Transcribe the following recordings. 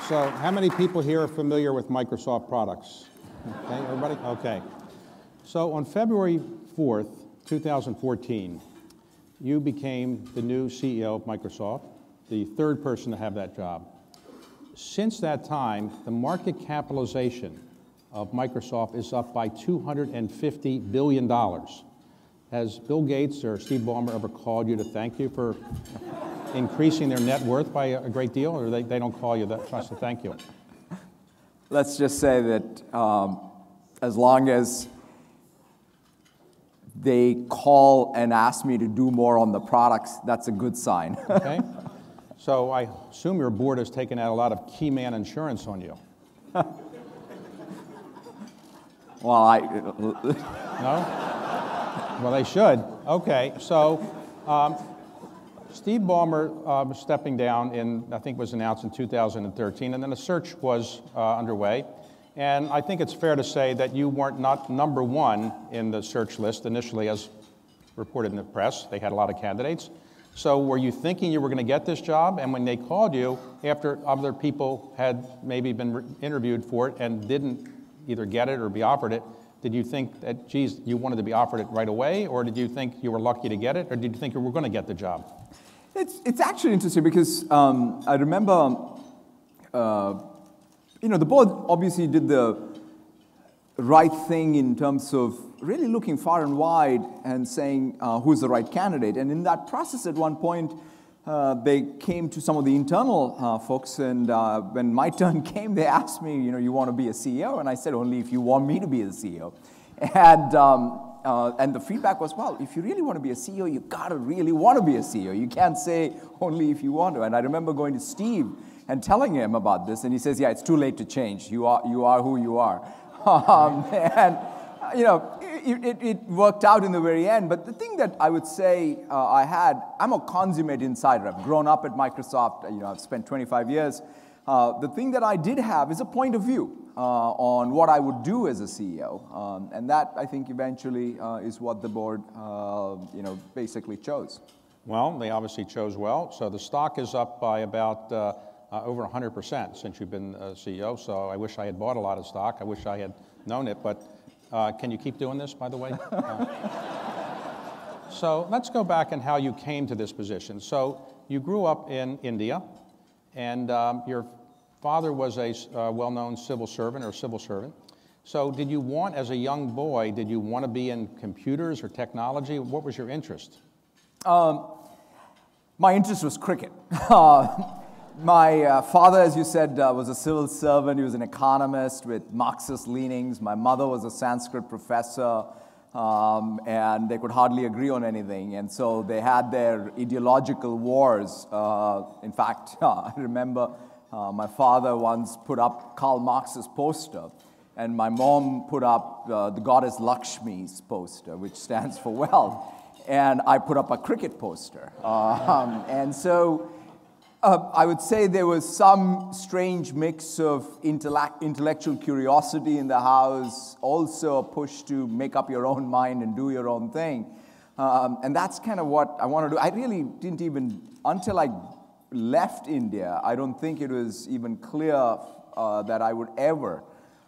So how many people here are familiar with Microsoft products? Okay, everybody? Okay. So on February 4th, 2014, you became the new CEO of Microsoft, the third person to have that job. Since that time, the market capitalization of Microsoft is up by $250 billion. Has Bill Gates or Steve Ballmer ever called you to thank you for increasing their net worth by a great deal, or they don't call you that trust to thank you? Let's just say that as long as they call and ask me to do more on the products, that's a good sign. Okay. So I assume your board has taken out a lot of key man insurance on you. Well, No? Well, they should. Okay. So Steve Ballmer was stepping down I think it was announced in 2013, and then a search was underway. And I think it's fair to say that you weren't not number one in the search list initially, as reported in the press. They had a lot of candidates. So were you thinking you were going to get this job? And when they called you, after other people had maybe been interviewed for it and didn't either get it or be offered it, did you think that, geez, you wanted to be offered it right away? Or did you think you were lucky to get it? Or did you think you were going to get the job? it's actually interesting because I remember, the board obviously did the right thing in terms of really looking far and wide and saying who's the right candidate. And in that process, at one point, they came to some of the internal folks, and when my turn came, they asked me, you want to be a CEO? And I said, only if you want me to be the CEO. And the feedback was, well, if you really want to be a CEO, you gotta really want to be a CEO. You can't say only if you want to. And I remember going to Steve and telling him about this, and he says, yeah, it's too late to change. You are who you are. It worked out in the very end. But the thing that I would say I'm a consummate insider. I've grown up at Microsoft. I've spent 25 years. The thing that I did have is a point of view on what I would do as a CEO. And that, I think, eventually is what the board, basically chose. Well, they obviously chose well. So the stock is up by about over 100% since you've been CEO. So I wish I had bought a lot of stock. I wish I had known it. But can you keep doing this, by the way? So let's go back and how you came to this position. So you grew up in India, and your father was a well-known civil servant. So did you want, as a young boy, did you want to be in computers or technology? What was your interest? My interest was cricket. My father, as you said, was a civil servant. He was an economist with Marxist leanings. My mother was a Sanskrit professor, and they could hardly agree on anything. And so they had their ideological wars. In fact, I remember my father once put up Karl Marx's poster, and my mom put up the goddess Lakshmi's poster, which stands for wealth. And I put up a cricket poster. And so I would say there was some strange mix of intellectual curiosity in the house, also a push to make up your own mind and do your own thing. And that's kind of what I want to do. I really didn't even, until I left India, I don't think it was even clear that I would ever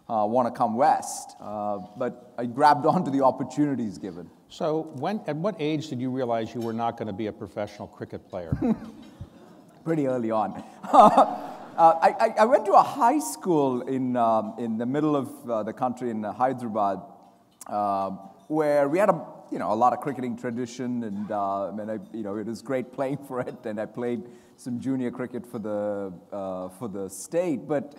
want to come west. But I grabbed onto the opportunities given. So at what age did you realize you were not going to be a professional cricket player? Pretty early on. I went to a high school in the middle of the country in Hyderabad, where we had a lot of cricketing tradition, and it was great playing for it, and I played some junior cricket for the state, but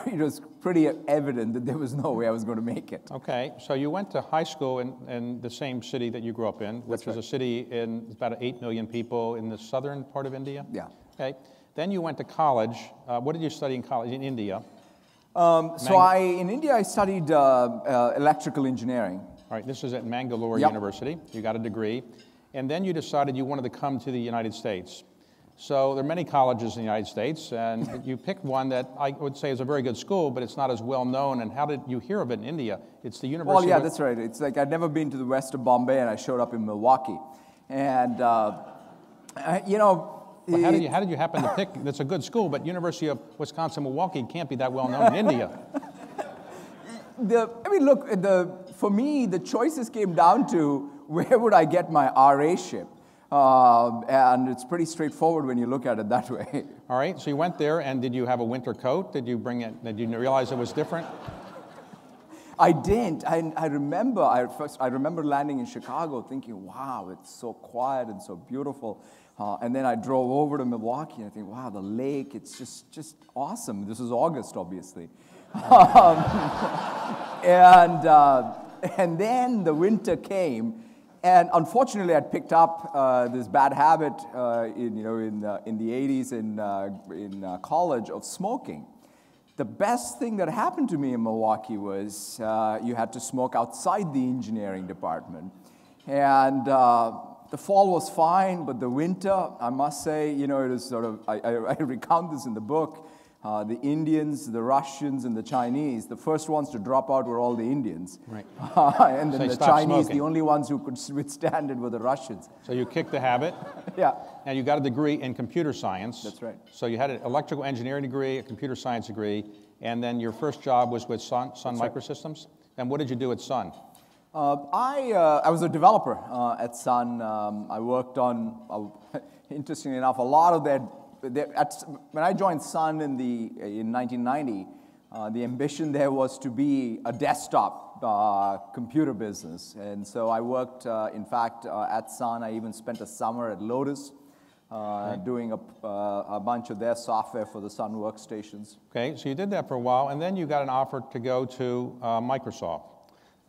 it was pretty evident that there was no way I was going to make it. Okay, so you went to high school in the same city that you grew up in, which was a city in about 8 million people in the southern part of India? Yeah. Okay, then you went to college. What did you study in college in India? In India I studied electrical engineering. All right, this is at Mangalore University. You got a degree. And then you decided you wanted to come to the United States. So there are many colleges in the United States, and you picked one that I would say is a very good school, but it's not as well known. And how did you hear of it in India? It's the University. Well, yeah, that's right. It's like I'd never been to the west of Bombay, and I showed up in Milwaukee. And, But how did you happen to pick? That's a good school, but University of Wisconsin-Milwaukee can't be that well known in India. For me, the choices came down to where would I get my RA ship? And it's pretty straightforward when you look at it that way. All right, so you went there, and did you have a winter coat? Did you bring it? Did you realize it was different? I didn't. I remember landing in Chicago thinking, wow, it's so quiet and so beautiful. And then I drove over to Milwaukee and I think, wow, the lake, it's just awesome. This is August, obviously. And then the winter came, and unfortunately I'd picked up this bad habit in the 80s in college of smoking. The best thing that happened to me in Milwaukee was you had to smoke outside the engineering department. And the fall was fine, but the winter, I must say, it is sort of, I recount this in the book, the Indians, the Russians, and the Chinese, the first ones to drop out were all the Indians. Right. And then the Chinese, smoking. The only ones who could withstand it were the Russians. So you kicked the habit. Yeah. And you got a degree in computer science. That's right. So you had an electrical engineering degree, a computer science degree, and then your first job was with Sun Microsystems. And what did you do at Sun? I was a developer at Sun. I worked on, interestingly enough, a lot of their when I joined Sun in 1990, the ambition there was to be a desktop computer business. And so I worked, in fact, at Sun. I even spent a summer at Lotus doing a bunch of their software for the Sun workstations. Okay, so you did that for a while, and then you got an offer to go to Microsoft.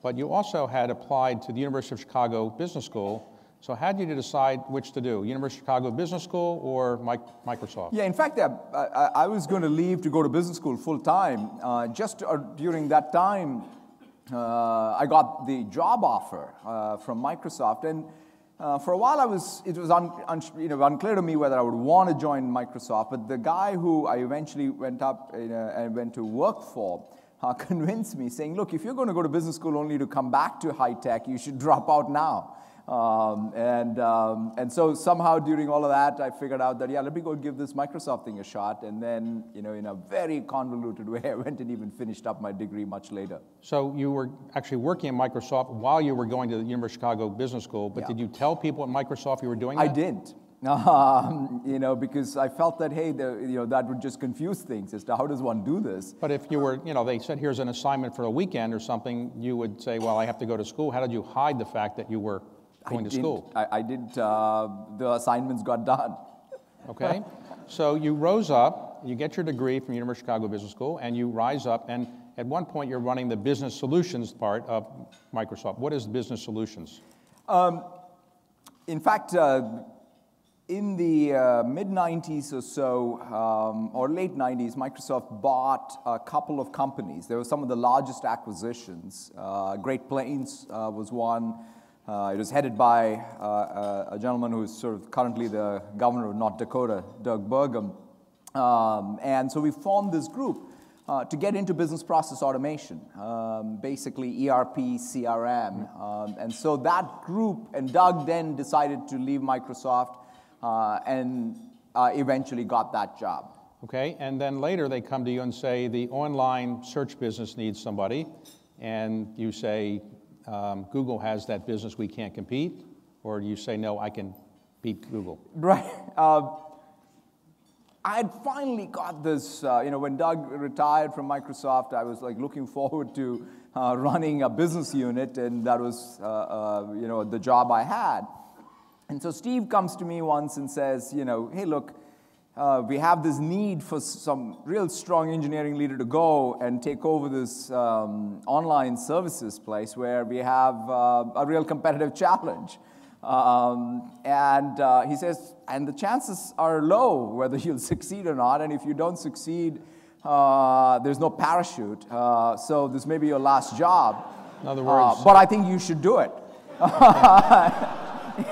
But you also had applied to the University of Chicago Business School. So how did you decide which to do, University of Chicago Business School or Microsoft? Yeah, in fact, I was going to leave to go to business school full time. Just during that time, I got the job offer from Microsoft, and for a while it was unclear to me whether I would want to join Microsoft. But the guy who I eventually went to work for convinced me, saying, "Look, if you're going to go to business school only to come back to high tech, you should drop out now." And so somehow during all of that, I figured out that, yeah, let me go give this Microsoft thing a shot. And then, in a very convoluted way, I went and even finished up my degree much later. So you were actually working at Microsoft while you were going to the University of Chicago Business School, but Did you tell people at Microsoft you were doing that? I didn't. Because I felt that, hey, that would just confuse things as to how does one do this. But if you were, they said, here's an assignment for a weekend or something, you would say, well, I have to go to school. How did you hide the fact that you were going to school? I did. The assignments got done. Okay. So you rose up, you get your degree from University of Chicago Business School, and you rise up, and at one point you're running the business solutions part of Microsoft. What is business solutions? In fact, in the mid-90s or so, or late 90s, Microsoft bought a couple of companies. They were some of the largest acquisitions. Great Plains was one. It was headed by a gentleman who's sort of currently the governor of North Dakota, Doug Burgum. And so we formed this group to get into business process automation, basically ERP, CRM. And so that group, and Doug then decided to leave Microsoft and eventually got that job. Okay, and then later they come to you and say the online search business needs somebody, and you say, Google has that business, we can't compete, or you say, no, I can beat Google? Right. I had finally got this, when Doug retired from Microsoft, I was like looking forward to running a business unit, and that was, the job I had. And so Steve comes to me once and says, hey, look, we have this need for some real strong engineering leader to go and take over this online services place where we have a real competitive challenge. And he says, and the chances are low whether you'll succeed or not. And if you don't succeed, there's no parachute. So this may be your last job. In other words, but I think you should do it.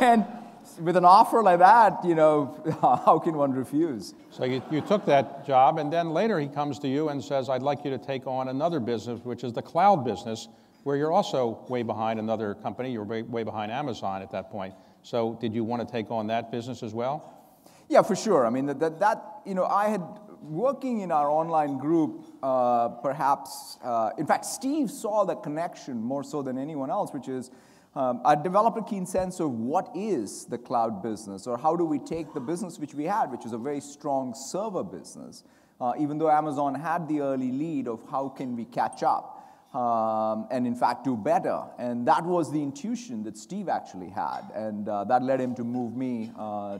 And with an offer like that, how can one refuse? So you took that job, and then later he comes to you and says, I'd like you to take on another business, which is the cloud business, where you're also way behind another company. You're way behind Amazon at that point. So did you want to take on that business as well? Yeah, for sure. I mean, I had working in our online group, perhaps, in fact, Steve saw the connection more so than anyone else, which is, I developed a keen sense of what is the cloud business, or how do we take the business which we had, which is a very strong server business, even though Amazon had the early lead of how can we catch up. And in fact do better. And that was the intuition that Steve actually had. And that led him to move me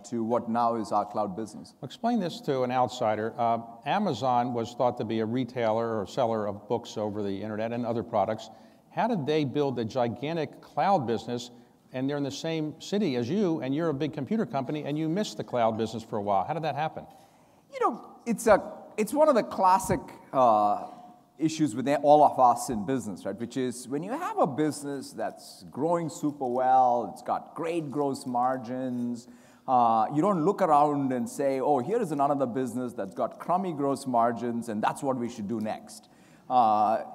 to what now is our cloud business. Explain this to an outsider. Amazon was thought to be a retailer or seller of books over the internet and other products. How did they build a gigantic cloud business, and they're in the same city as you, and you're a big computer company, and you missed the cloud business for a while? How did that happen? You know, it's one of the classic issues with all of us in business, right? Which is when you have a business that's growing super well, it's got great gross margins, you don't look around and say, oh, here is another business that's got crummy gross margins, and that's what we should do next.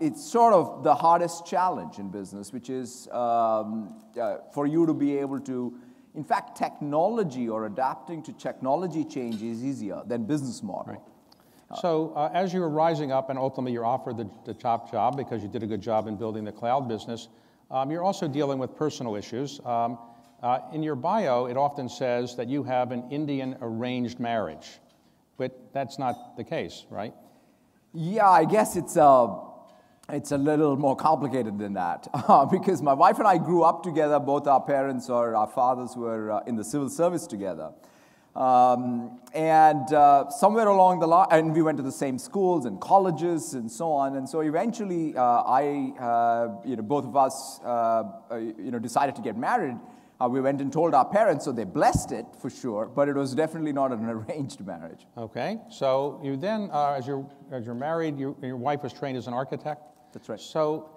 It's sort of the hardest challenge in business, which is for you to be able to, in fact, technology or adapting to technology change is easier than business model. Right. So as you were rising up and ultimately you're offered the top job because you did a good job in building the cloud business, you're also dealing with personal issues. In your bio, it often says that you have an Indian arranged marriage, but that's not the case, right? Yeah, I guess it's a little more complicated than that because my wife and I grew up together. Both our parents or our fathers were in the civil service together. Somewhere along the line, and we went to the same schools and colleges and so on. And so eventually, both of us, decided to get married. We went and told our parents, so they blessed it for sure. But it was definitely not an arranged marriage. Okay. So you then, as you're married, your wife was trained as an architect. That's right. So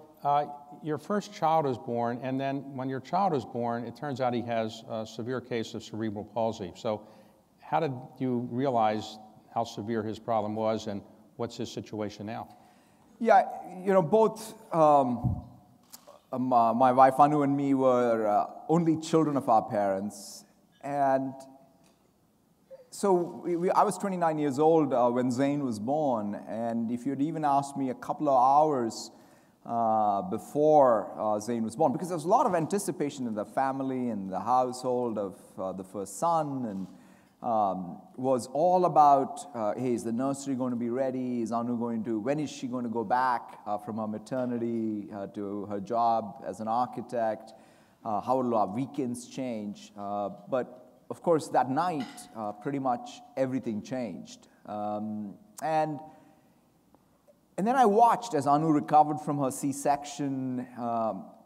your first child was born, and then when your child was born, it turns out he has a severe case of cerebral palsy. So how did you realize how severe his problem was, and what's his situation now? Yeah, both my wife Anu and me were only children of our parents. And so I was 29 years old when Zain was born. And if you'd even asked me a couple of hours before Zain was born, because there was a lot of anticipation in the family and the household of the first son, and was all about, hey, is the nursery going to be ready? Is Anu when is she going to go back from her maternity to her job as an architect? How will our weekends change? But of course, that night, pretty much everything changed. And then I watched as Anu recovered from her C-section.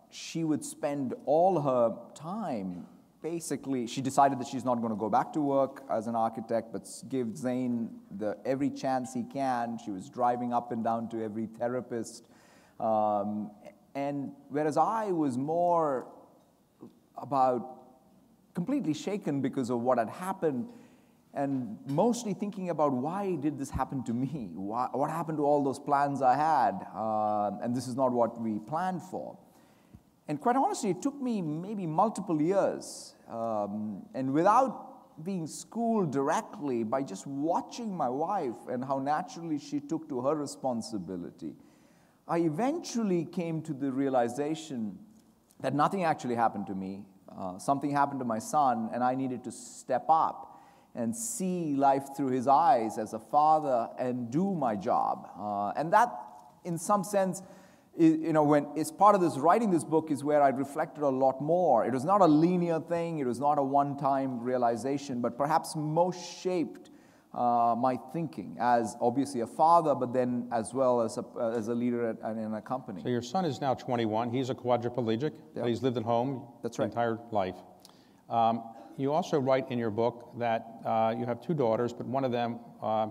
She would spend all her time. Basically, she decided that she's not going to go back to work as an architect, but give Zain every chance he can. She was driving up and down to every therapist. And whereas I was more about completely shaken because of what had happened, and mostly thinking about why did this happen to me? What happened to all those plans I had? And this is not what we planned for. And quite honestly, it took me maybe multiple years. And without being schooled directly, by just watching my wife and how naturally she took to her responsibility, I eventually came to the realization that nothing actually happened to me. Something happened to my son, and I needed to step up and see life through his eyes as a father and do my job. And that, in some sense, when as part of this writing this book is where I reflected a lot more. It was not a linear thing. It was not a one-time realization, but perhaps most shaped my thinking as obviously a father, but then as well as a leader in a company. So your son is now 21. He's a quadriplegic, but he's lived at home his entire life. You also write in your book that you have two daughters, but one of them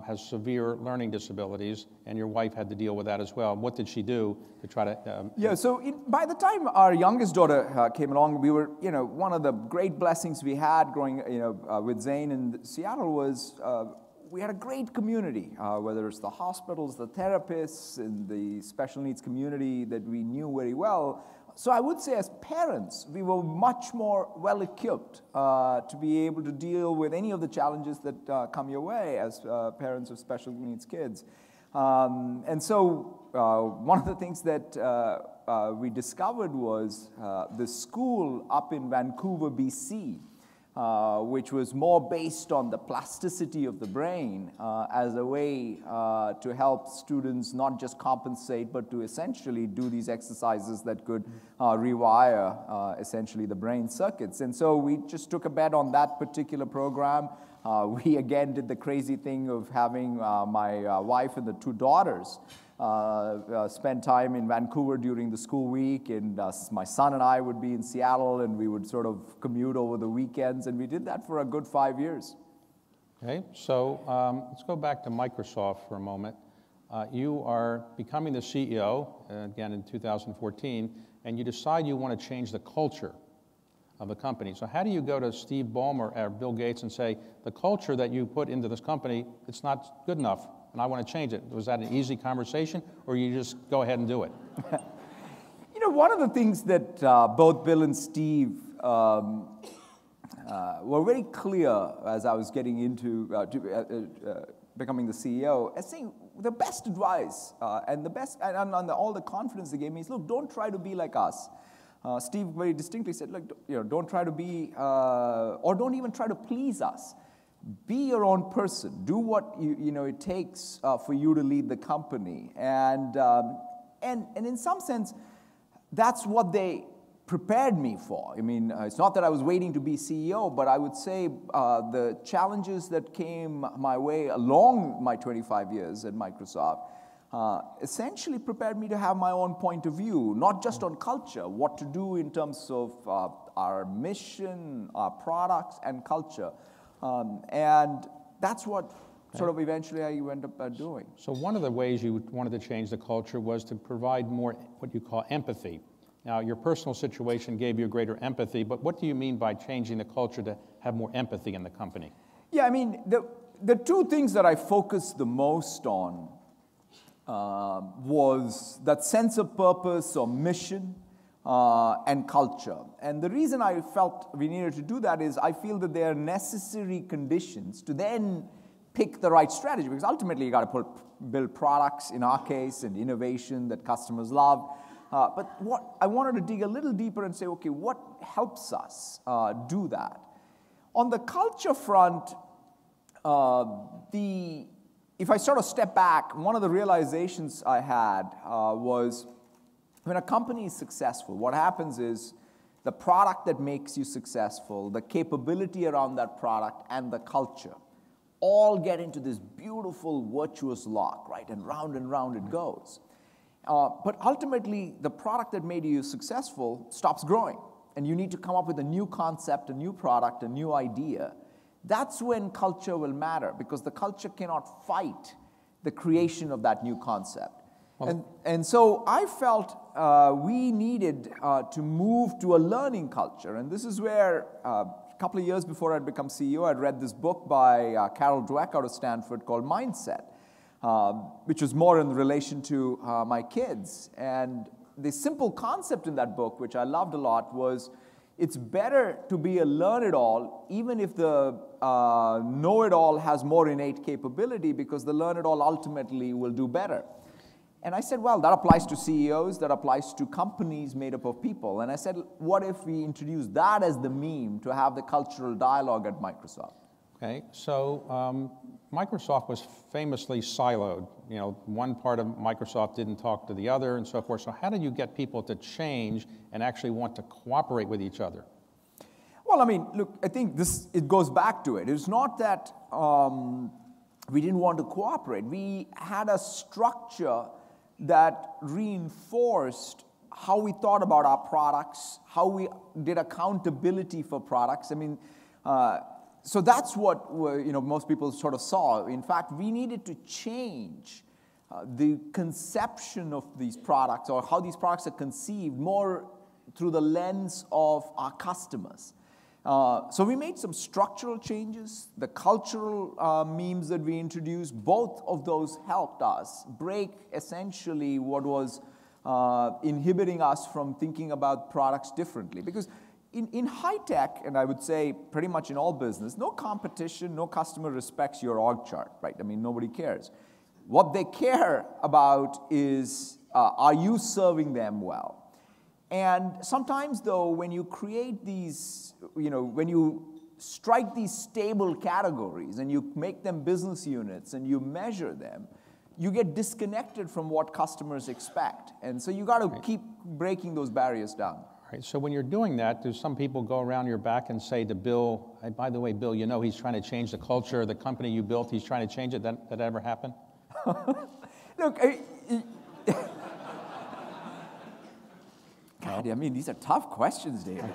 has severe learning disabilities, and your wife had to deal with that as well. What did she do to try to... So by the time our youngest daughter came along, we were, one of the great blessings we had growing, with Zain in Seattle was we had a great community, whether it's the hospitals, the therapists, and the special needs community that we knew very well. So I would say as parents, we were much more well-equipped to be able to deal with any of the challenges that come your way as parents of special needs kids. And so one of the things that we discovered was the school up in Vancouver, BC, which was more based on the plasticity of the brain as a way to help students not just compensate, but to essentially do these exercises that could rewire essentially the brain circuits. And so we just took a bet on that particular program. We again did the crazy thing of having my wife and the two daughters spend time in Vancouver during the school week, and my son and I would be in Seattle, and we would sort of commute over the weekends, and we did that for a good 5 years. Okay, so let's go back to Microsoft for a moment. You are becoming the CEO, again in 2014, and you decide you want to change the culture of the company. So how do you go to Steve Ballmer or Bill Gates and say, the culture that you put into this company, it's not good enough, and I want to change it? Was that an easy conversation, or you just go ahead and do it? You know, one of the things that both Bill and Steve were very clear as I was getting into becoming the CEO, as saying the best advice and the best, and all the confidence they gave me is, look, don't try to be like us. Steve very distinctly said, look, don't try to be, or don't even try to please us. Be your own person. Do what it takes for you to lead the company. And in some sense, that's what they prepared me for. I mean, it's not that I was waiting to be CEO, but I would say the challenges that came my way along my 25 years at Microsoft essentially prepared me to have my own point of view, not just on culture, what to do in terms of our mission, our products, and culture. And that's what sort of eventually I ended up doing. So one of the ways you wanted to change the culture was to provide more what you call empathy. Now, your personal situation gave you greater empathy, but what do you mean by changing the culture to have more empathy in the company? Yeah, I mean, the two things that I focused the most on was that sense of purpose or mission and culture. And the reason I felt we needed to do that is I feel that they are necessary conditions to then pick the right strategy, because ultimately you got to build products, in our case, and innovation that customers love. But what I wanted to dig a little deeper and say, okay, what helps us do that? On the culture front, if I sort of step back, one of the realizations I had was when a company is successful, what happens is the product that makes you successful, the capability around that product, and the culture all get into this beautiful virtuous lock, right? And round it goes. But ultimately, the product that made you successful stops growing, and you need to come up with a new concept, a new product, a new idea. That's when culture will matter, because the culture cannot fight the creation of that new concept. And so I felt we needed to move to a learning culture. And this is where, a couple of years before I'd become CEO, I'd read this book by Carol Dweck out of Stanford called Mindset, which was more in relation to my kids. And the simple concept in that book, which I loved a lot, was it's better to be a learn-it-all, even if the know-it-all has more innate capability, because the learn-it-all ultimately will do better. And I said, well, that applies to CEOs, that applies to companies made up of people. And I said, what if we introduce that as the meme to have the cultural dialogue at Microsoft? Okay, so Microsoft was famously siloed. You know, one part of Microsoft didn't talk to the other and so forth. So how did you get people to change and actually want to cooperate with each other? Well, I mean, look, I think it goes back to it. It's not that we didn't want to cooperate. We had a structure that reinforced how we thought about our products, how we did accountability for products. I mean, so that's what most people sort of saw. In fact, we needed to change the conception of these products, or how these products are conceived, more through the lens of our customers. So we made some structural changes. The cultural memes that we introduced, both of those helped us break essentially what was inhibiting us from thinking about products differently. Because in high tech, and I would say pretty much in all business, no competition, no customer respects your org chart, right? I mean, nobody cares. What they care about is, are you serving them well? And sometimes, though, when you create these, when you strike these stable categories and you make them business units and you measure them, you get disconnected from what customers expect. And so you got to keep breaking those barriers down. Right. So when you're doing that, do some people go around your back and say to Bill, hey, by the way, Bill, he's trying to change the culture of the company you built. He's trying to change it. That ever happen? Look, God, I mean, these are tough questions, David.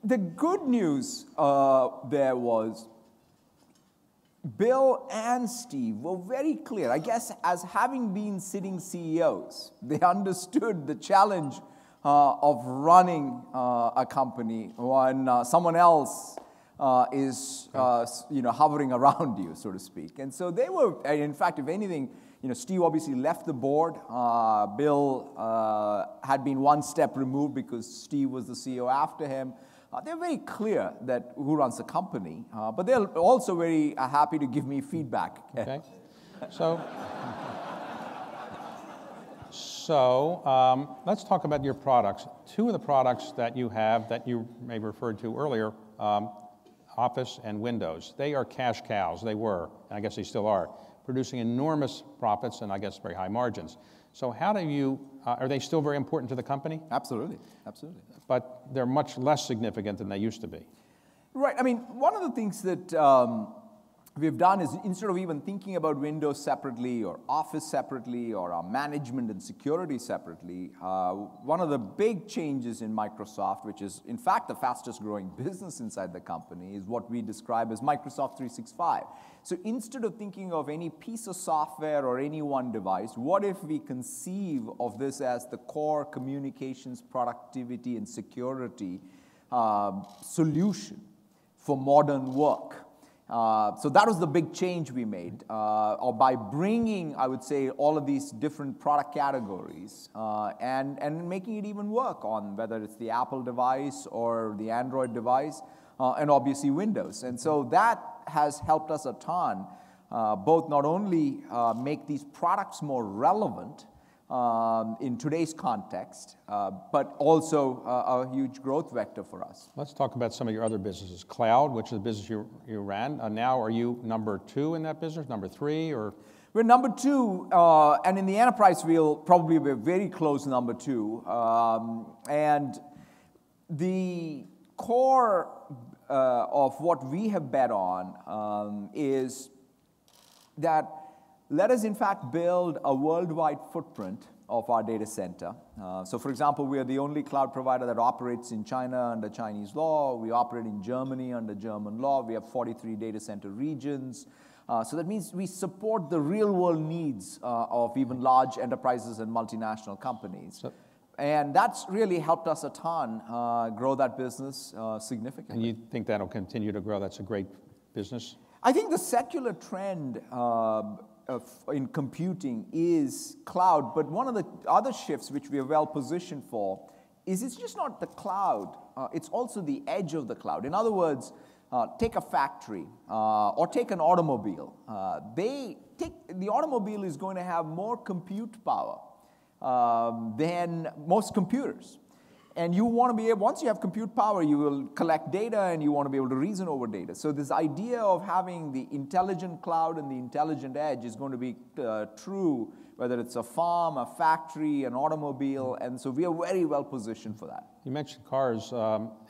The good news there was Bill and Steve were very clear. I guess as having been sitting CEOs, they understood the challenge of running a company when someone else is hovering around you, so to speak. And so they were, in fact, if anything, Steve obviously left the board. Bill had been one step removed because Steve was the CEO after him. They're very clear that who runs the company, but they're also very happy to give me feedback. Okay. So let's talk about your products. Two of the products that you have that you may have referred to earlier, Office and Windows, they are cash cows. They were, and I guess they still are, producing enormous profits and I guess very high margins. So how do you, are they still very important to the company? Absolutely, absolutely. But they're much less significant than they used to be. Right, I mean, one of the things that we've done is instead of even thinking about Windows separately or Office separately or our management and security separately, one of the big changes in Microsoft, which is in fact the fastest growing business inside the company, is what we describe as Microsoft 365. So instead of thinking of any piece of software or any one device, what if we conceive of this as the core communications, productivity, and security solution for modern work? So that was the big change we made, or by bringing, I would say, all of these different product categories and making it even work on whether it's the Apple device or the Android device, and obviously Windows. And so that has helped us a ton, both not only make these products more relevant in today's context, but also a huge growth vector for us. Let's talk about some of your other businesses. Cloud, which is the business you ran. Now are you number 2 in that business, number 3, or? We're number 2, and in the enterprise we'll probably be very close number 2. And the core of what we have bet on is that let us, in fact, build a worldwide footprint of our data center. So, for example, we are the only cloud provider that operates in China under Chinese law. We operate in Germany under German law. We have 43 data center regions. So that means we support the real-world needs of even large enterprises and multinational companies. And that's really helped us a ton grow that business significantly. And you think that'll continue to grow? That's a great business? I think the secular trend in computing is cloud, but one of the other shifts which we are well positioned for is it's just not the cloud, it's also the edge of the cloud. In other words, take a factory or take an automobile. The automobile is going to have more compute power than most computers. And you want to be able, once you have compute power, you will collect data and you want to be able to reason over data. So this idea of having the intelligent cloud and the intelligent edge is going to be true, whether it's a farm, a factory, an automobile, and so we are very well positioned for that. You mentioned cars.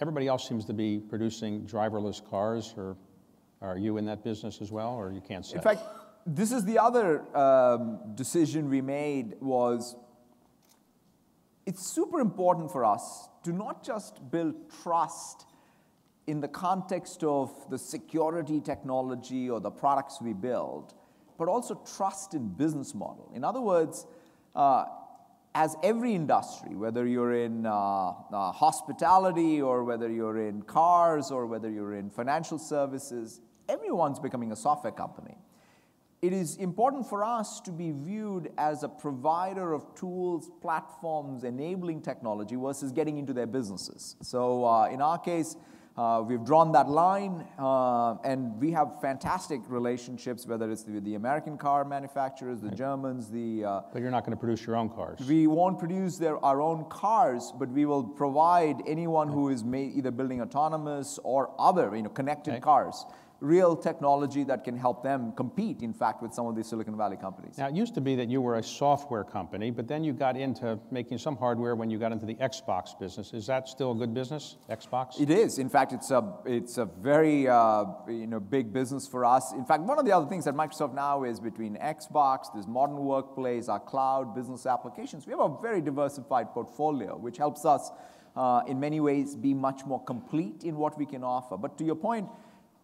Everybody else seems to be producing driverless cars, or are you in that business as well, or you can't say? In fact, this is the other decision we made was, it's super important for us to not just build trust in the context of the security technology or the products we build, but also trust in business model. In other words, as every industry, whether you're in hospitality or whether you're in cars or whether you're in financial services, everyone's becoming a software company. it is important for us to be viewed as a provider of tools, platforms, enabling technology versus getting into their businesses. So in our case, we've drawn that line, and we have fantastic relationships, whether it's with the American car manufacturers, the Germans, But you're not going to produce your own cars. We won't produce our own cars, but we will provide anyone who is either building autonomous or other, connected cars, real technology that can help them compete, in fact, with some of these Silicon Valley companies. Now, it used to be that you were a software company, but then you got into making some hardware when you got into the Xbox business. Is that still a good business, Xbox? It is. In fact, it's a very big business for us. In fact, one of the other things that Microsoft now is between Xbox, this modern workplace, our cloud business applications, we have a very diversified portfolio, which helps us in many ways be much more complete in what we can offer. But to your point,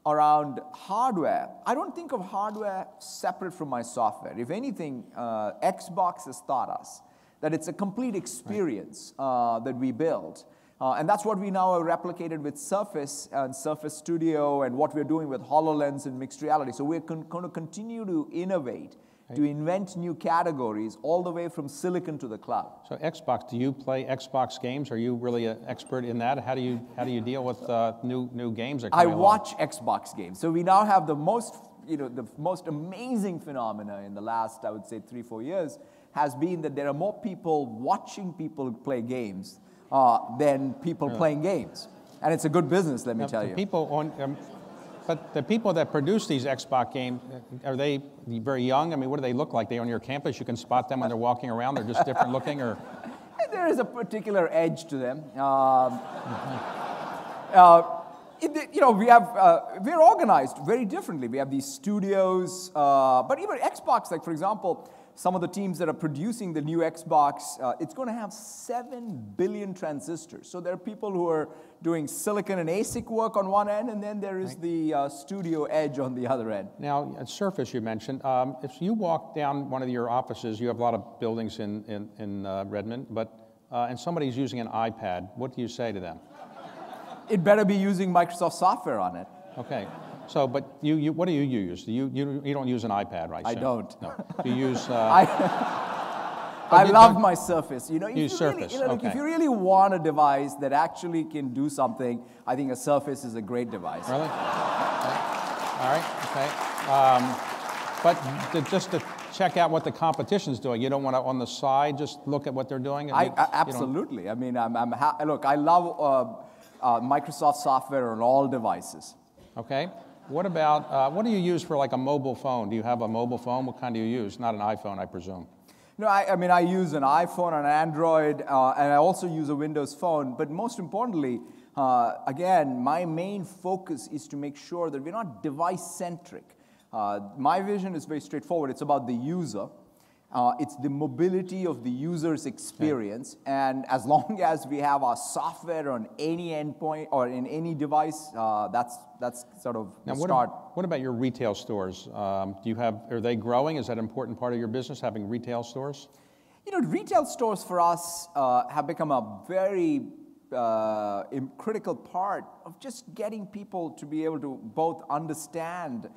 around hardware, I don't think of hardware separate from my software. If anything, Xbox has taught us that it's a complete experience that we build. And that's what we now have replicated with Surface and Surface Studio and what we're doing with HoloLens and mixed reality. So we're going to continue to innovate, to invent new categories all the way from silicon to the cloud. So Xbox, do you play Xbox games? Are you really an expert in that? How do you deal with new games that are coming along? I watch Xbox games. So we now have the most amazing phenomena in the last, I would say, 3-4 years has been that there are more people watching people play games than people playing games. And it's a good business, let me tell you. But the people that produce these Xbox games, are they very young? I mean, what do they look like? They on your campus? You can spot them when they're walking around? They're just different looking? Or there is a particular edge to them. We're organized very differently. We have these studios, but even Xbox, like for example, some of the teams that are producing the new Xbox, it's going to have 7 billion transistors. So there are people who are doing silicon and ASIC work on one end, and then there is the studio edge on the other end. Now, at Surface you mentioned, if you walk down one of your offices, you have a lot of buildings in Redmond, and somebody's using an iPad, what do you say to them? It better be using Microsoft software on it. Okay. So, but what do you use? You don't use an iPad, right? I don't. No. You use. I love my Surface. If you really want a device that actually can do something, I think a Surface is a great device. Really? Okay. All right. Okay. But just to check out what the competition's doing, you don't want to on the side just look at what they're doing. Absolutely. I mean, look, I love Microsoft software on all devices. Okay. What about, what do you use for like a mobile phone? Do you have a mobile phone? What kind do you use? Not an iPhone, I presume. No, I use an iPhone, an Android, and I also use a Windows phone. But most importantly, again, my main focus is to make sure that we're not device-centric. My vision is very straightforward. It's about the user. It's the mobility of the user's experience, and as long as we have our software on any endpoint or in any device, that's sort of the start. What about your retail stores? Are they growing? Is that an important part of your business, having retail stores? Retail stores for us have become a very critical part of just getting people to be able to both understand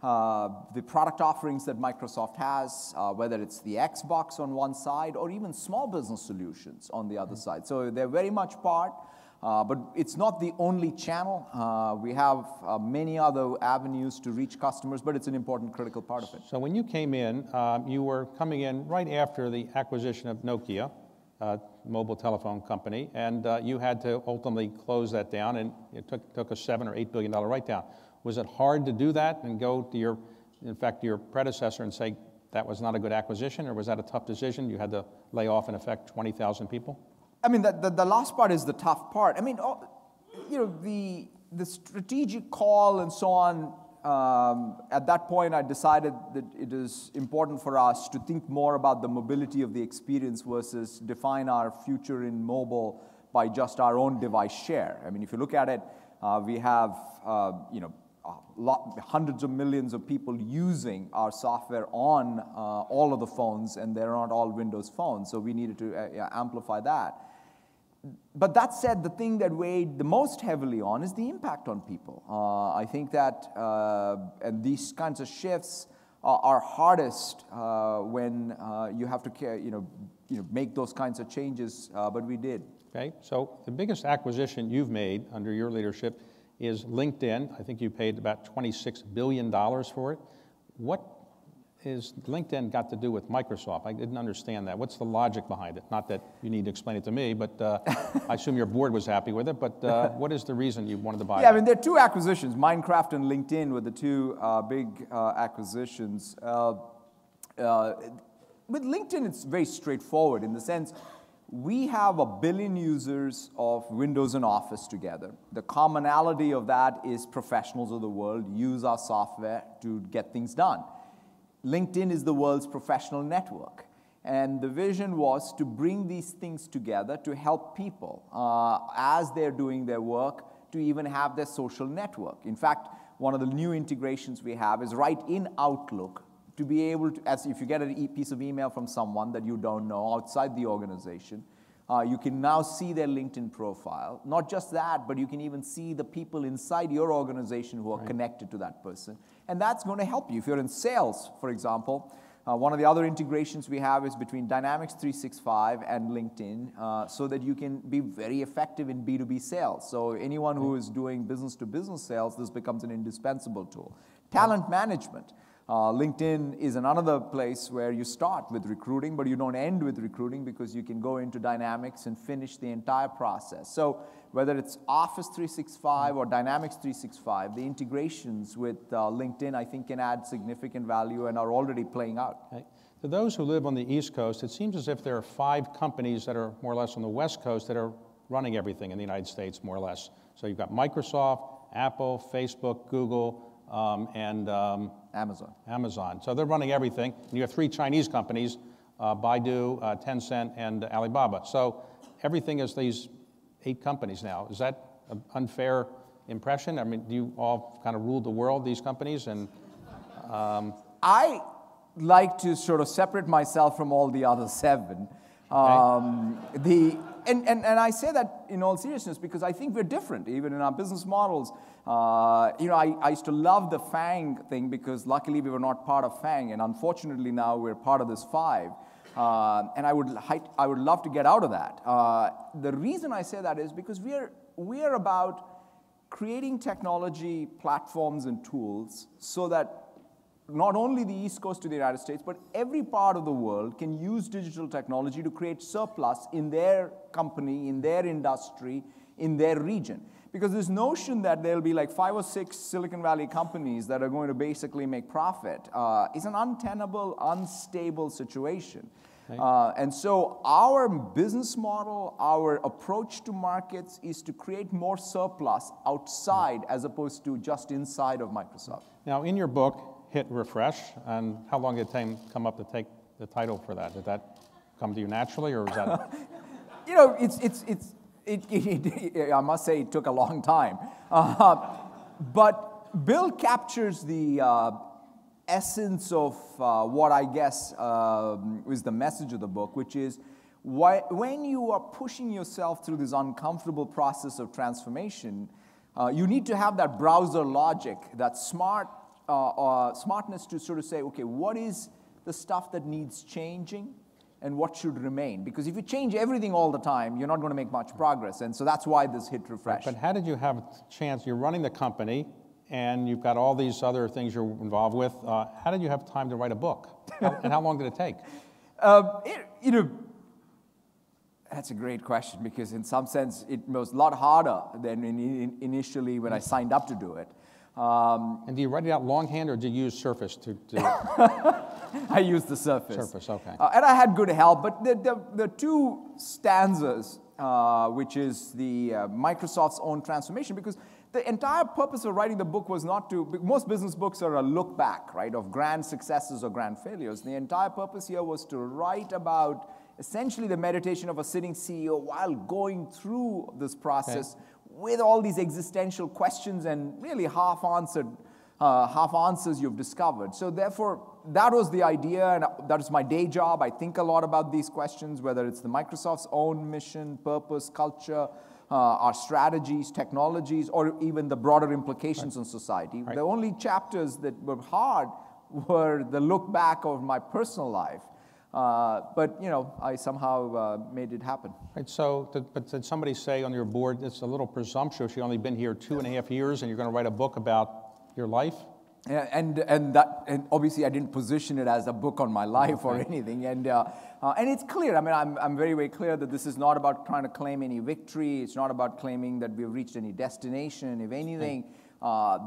the product offerings that Microsoft has, whether it's the Xbox on one side or even small business solutions on the other side. So they're very much part, but it's not the only channel. We have many other avenues to reach customers, but it's an important, critical part of it. So when you came in, you were coming in right after the acquisition of Nokia, mobile telephone company, and you had to ultimately close that down, and it took a $7 or $8 billion write-down. Was it hard to do that and go to your predecessor and say that was not a good acquisition, or was that a tough decision? You had to lay off, in effect, 20,000 people? I mean, the last part is the tough part. I mean, the strategic call and so on, at that point I decided that it is important for us to think more about the mobility of the experience versus define our future in mobile by just our own device share. I mean, if you look at it, we have, hundreds of millions of people using our software on all of the phones, and they're not all Windows phones, so we needed to amplify that. But that said, the thing that weighed the most heavily on is the impact on people. I think that and these kinds of shifts are hardest when you have to make those kinds of changes, but we did. Okay, so the biggest acquisition you've made under your leadership is LinkedIn. I think you paid about $26 billion for it. What has LinkedIn got to do with Microsoft? I didn't understand that. What's the logic behind it? Not that you need to explain it to me, but I assume your board was happy with it, but what is the reason you wanted to buy it? Yeah, I mean, there are two acquisitions. Minecraft and LinkedIn were the two big acquisitions. With LinkedIn, it's very straightforward in the sense we have 1 billion users of Windows and Office together. The commonality of that is professionals of the world use our software to get things done. LinkedIn is the world's professional network. And the vision was to bring these things together to help people as they're doing their work to even have their social network. In fact, one of the new integrations we have is right in Outlook to be able to, as if you get a piece of email from someone that you don't know outside the organization, you can now see their LinkedIn profile. Not just that, but you can even see the people inside your organization who are connected to that person. And that's going to help you. If you're in sales, for example, one of the other integrations we have is between Dynamics 365 and LinkedIn so that you can be very effective in B2B sales. So anyone who is doing business-to-business sales, this becomes an indispensable tool. Talent management. LinkedIn is another place where you start with recruiting, but you don't end with recruiting because you can go into Dynamics and finish the entire process. So whether it's Office 365 or Dynamics 365, the integrations with LinkedIn, I think, can add significant value and are already playing out. Okay. To those who live on the East Coast, it seems as if there are 5 companies that are more or less on the West Coast that are running everything in the United States, more or less. So you've got Microsoft, Apple, Facebook, Google, and Amazon. So they're running everything. And you have 3 Chinese companies, Baidu, Tencent, and Alibaba. So everything is these 8 companies now. Is that an unfair impression? I mean, do you all kind of rule the world, these companies? And I like to sort of separate myself from all the other 7. Okay. And I say that in all seriousness because I think we're different, even in our business models. I used to love the FANG thing because luckily we were not part of FANG, and unfortunately now we're part of this 5. And I would love to get out of that. The reason I say that is because we are about creating technology platforms and tools so that not only the East Coast of the United States, but every part of the world can use digital technology to create surplus in their company, in their industry, in their region. Because this notion that there'll be like 5 or 6 Silicon Valley companies that are going to basically make profit is an untenable, unstable situation. Okay. And so our business model, our approach to markets is to create more surplus outside as opposed to just inside of Microsoft. Now, in your book, Hit Refresh, and how long did it come up to take the title for that? Did that come to you naturally, or was that? I must say it took a long time. But Bill captures the essence of what I guess is the message of the book, which is when you are pushing yourself through this uncomfortable process of transformation, you need to have that browser logic, that smartness to sort of say, okay, what is the stuff that needs changing and what should remain? Because if you change everything all the time, you're not going to make much progress. And so that's why this Hit Refresh. But how did you have a chance? You're running the company, and you've got all these other things you're involved with. How did you have time to write a book? And how long did it take? That's a great question, because in some sense, it was a lot harder than initially when I signed up to do it. And do you write it out longhand, or do you use Surface to I used the Surface. Surface, okay. And I had good help, but the 2 stanzas, which is the Microsoft's own transformation, because the entire purpose of writing the book was not to, most business books are a look back, right, of grand successes or grand failures. The entire purpose here was to write about essentially the meditation of a sitting CEO while going through this process with all these existential questions and really half answers you've discovered. So therefore, that was the idea, and that is my day job. I think a lot about these questions, whether it's the Microsoft's own mission, purpose, culture, our strategies, technologies, or even the broader implications on society. The only chapters that were hard were the look back of my personal life. But, you know, I somehow made it happen. Right, so, but did somebody say on your board, it's a little presumptuous, you've only been here 2.5 years and you're going to write a book about your life? And obviously I didn't position it as a book on my life or anything. And it's clear, I mean, I'm very, very clear that this is not about trying to claim any victory. It's not about claiming that we've reached any destination. If anything,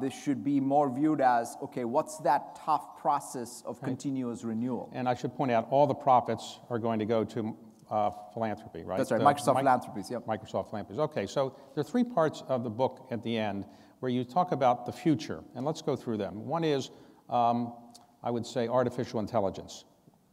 this should be more viewed as, okay, what's that tough process of continuous renewal? And I should point out, all the profits are going to go to philanthropy, right? That's right, Microsoft Philanthropies, yep. Microsoft Philanthropies. Okay, so there are 3 parts of the book at the end where you talk about the future, and let's go through them. One is, I would say, artificial intelligence.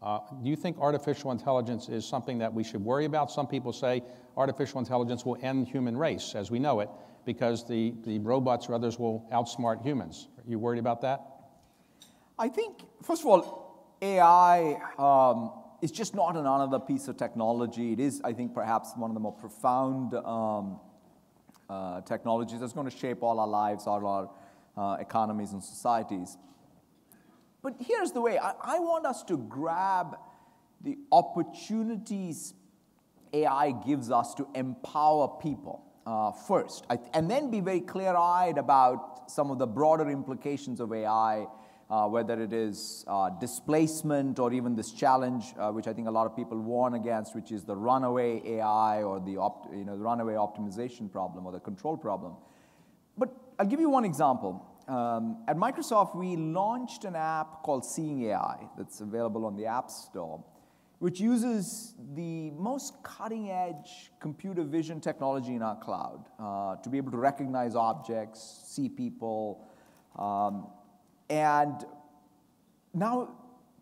Do you think artificial intelligence is something that we should worry about? Some people say artificial intelligence will end the human race as we know it because the robots or others will outsmart humans. Are you worried about that? I think, first of all, AI is just not another piece of technology. It is, I think, perhaps one of the more profound technologies that's going to shape all our lives, all our economies and societies. But here's the way. I want us to grab the opportunities AI gives us to empower people first, and then be very clear-eyed about some of the broader implications of AI, whether it is displacement or even this challenge, which I think a lot of people warn against, which is the runaway AI or the runaway optimization problem or the control problem. But I'll give you one example. At Microsoft, we launched an app called Seeing AI that's available on the App Store, which uses the most cutting-edge computer vision technology in our cloud to be able to recognize objects, see people, and now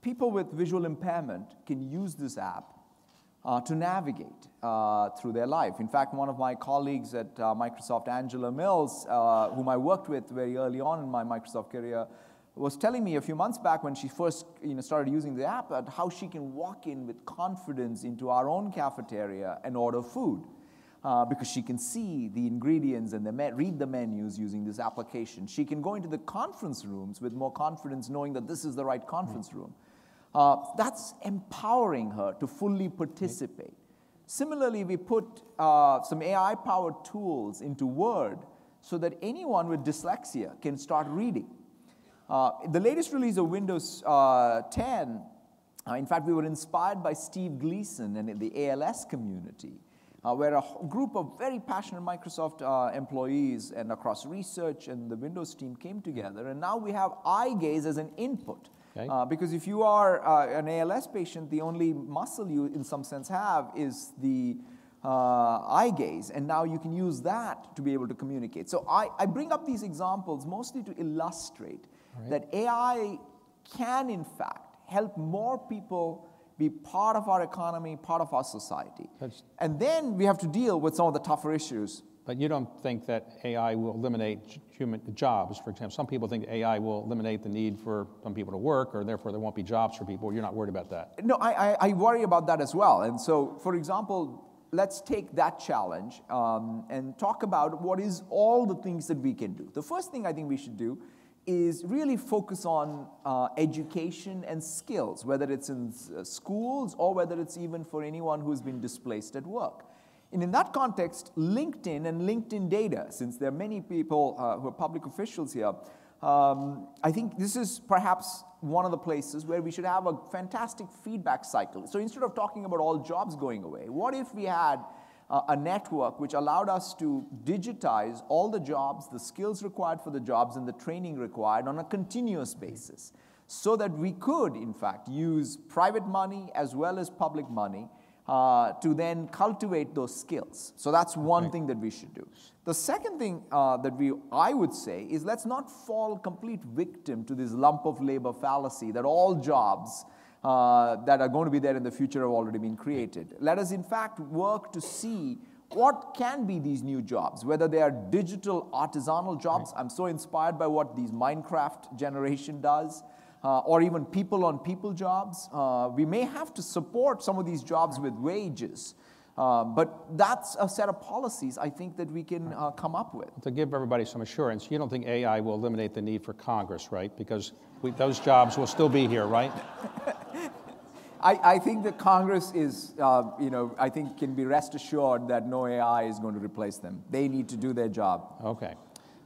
people with visual impairment can use this app to navigate through their life. In fact, one of my colleagues at Microsoft, Angela Mills, whom I worked with very early on in my Microsoft career, was telling me a few months back when she first started using the app how she can walk in with confidence into our own cafeteria and order food. Because she can see the ingredients and read the menus using this application. She can go into the conference rooms with more confidence knowing that this is the right conference room. That's empowering her to fully participate. Similarly, we put some AI-powered tools into Word so that anyone with dyslexia can start reading. The latest release of Windows 10, in fact, we were inspired by Steve Gleason and the ALS community, where a group of very passionate Microsoft employees and across research and the Windows team came together, and now we have eye gaze as an input. Okay. Because if you are an ALS patient, the only muscle you, in some sense, have is the eye gaze, and now you can use that to be able to communicate. So I bring up these examples mostly to illustrate that AI can, in fact, help more people be part of our economy, part of our society. And then we have to deal with some of the tougher issues. But you don't think that AI will eliminate human jobs, for example. Some people think AI will eliminate the need for some people to work, or therefore there won't be jobs for people. You're not worried about that? No, I worry about that as well. And so, for example, let's take that challenge and talk about what is all the things that we can do. The first thing I think we should do is really focus on education and skills, whether it's in schools or whether it's even for anyone who's been displaced at work. And in that context, LinkedIn and LinkedIn data, since there are many people who are public officials here, I think this is perhaps one of the places where we should have a fantastic feedback cycle. So instead of talking about all jobs going away, what if we had a network which allowed us to digitize all the jobs, the skills required for the jobs, and the training required on a continuous basis, so that we could, in fact, use private money as well as public money to then cultivate those skills. So that's one thing that we should do. The second thing that I would say is let's not fall complete victim to this lump of labor fallacy that all jobs that are going to be there in the future have already been created. Let us, in fact, work to see what can be these new jobs, whether they are digital artisanal jobs. I'm so inspired by what these Minecraft generation does, or even people-on-people jobs. We may have to support some of these jobs with wages But that's a set of policies I think that we can come up with. To give everybody some assurance, you don't think AI will eliminate the need for Congress, right? Because those jobs will still be here, right? I think that Congress is, I think can be rest assured that no AI is going to replace them. They need to do their job. Okay.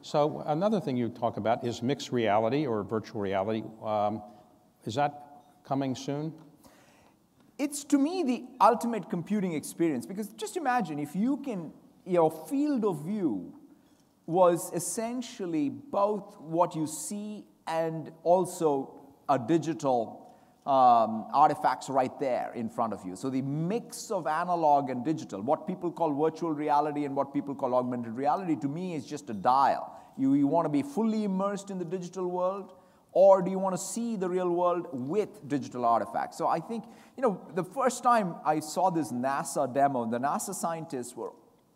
So another thing you talk about is mixed reality or virtual reality. Is that coming soon? It's, to me, the ultimate computing experience. Because just imagine if you can, your field of view was essentially both what you see and also a digital artifacts right there in front of you. So the mix of analog and digital, what people call virtual reality and what people call augmented reality, to me is just a dial. You want to be fully immersed in the digital world, or do you want to see the real world with digital artifacts? So I think, the first time I saw this NASA demo, the NASA scientists were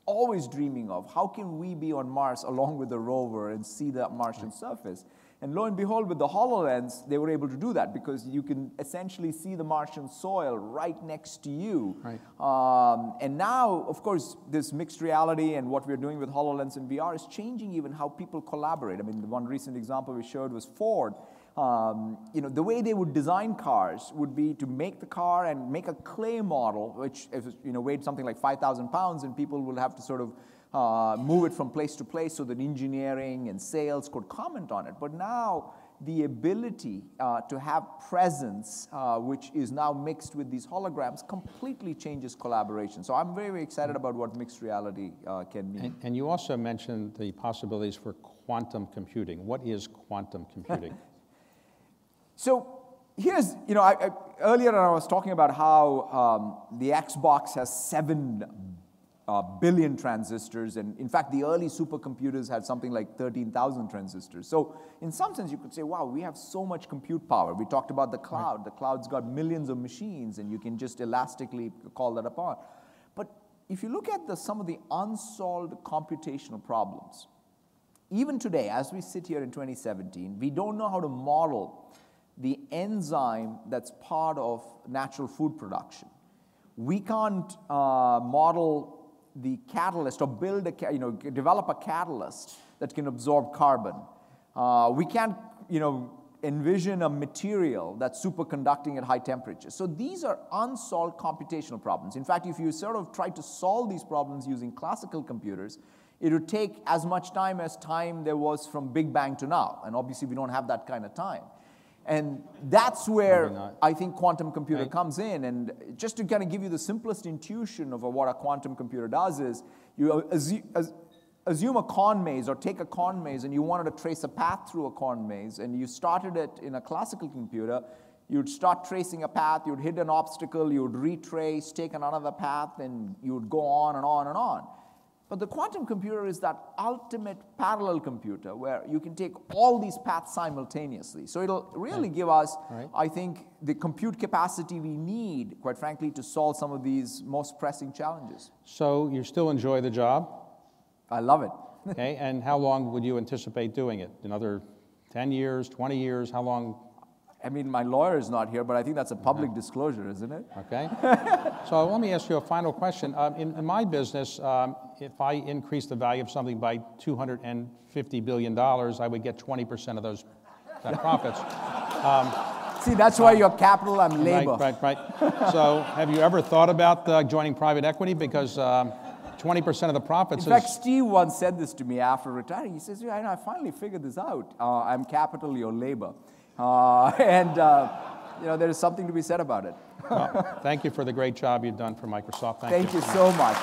always dreaming of how can we be on Mars along with the rover and see the Martian surface. And lo and behold, with the HoloLens, they were able to do that because you can essentially see the Martian soil right next to you. Right. And now, of course, this mixed reality and what we're doing with HoloLens and VR is changing even how people collaborate. I mean, the one recent example we showed was Ford. The way they would design cars would be to make the car and make a clay model, which weighed something like 5,000 pounds, and people will have to sort of move it from place to place so that engineering and sales could comment on it. But now the ability to have presence, which is now mixed with these holograms, completely changes collaboration. So I'm very, very excited about what mixed reality can mean. And you also mentioned the possibilities for quantum computing. What is quantum computing? So here's, earlier I was talking about how the Xbox has 7 billion transistors, and in fact, the early supercomputers had something like 13,000 transistors. So in some sense, you could say, wow, we have so much compute power. We talked about the cloud. The cloud's got millions of machines, and you can just elastically call that upon. But if you look at some of the unsolved computational problems, even today, as we sit here in 2017, we don't know how to model the enzyme that's part of natural food production. We can't model the catalyst or develop a catalyst that can absorb carbon. We can't, envision a material that's superconducting at high temperatures. So these are unsolved computational problems. In fact, if you sort of try to solve these problems using classical computers, it would take as much time as time there was from Big Bang to now. And obviously, we don't have that kind of time. And that's where I think quantum computer comes in. And just to kind of give you the simplest intuition of what a quantum computer does is you assume a corn maze or take a corn maze and you wanted to trace a path through a corn maze and you started it in a classical computer. You'd start tracing a path, you'd hit an obstacle, you'd retrace, take another path, and you'd go on and on and on. But the quantum computer is that ultimate parallel computer where you can take all these paths simultaneously. So it'll really give us, I think, the compute capacity we need, quite frankly, to solve some of these most pressing challenges. So you still enjoy the job? I love it. Okay, and how long would you anticipate doing it? Another 10 years, 20 years? How long? I mean, my lawyer is not here, but I think that's a public disclosure, isn't it? Okay. So let me ask you a final question. In my business, if I increase the value of something by $250 billion, I would get 20% of those profits. See, that's why you're capital, I'm labor. Right. So have you ever thought about joining private equity? Because 20% of the profits In fact, Steve once said this to me after retiring. He says, I finally figured this out. I'm capital, you're labor. There is something to be said about it. Well, thank you for the great job you've done for Microsoft. Thank you so much.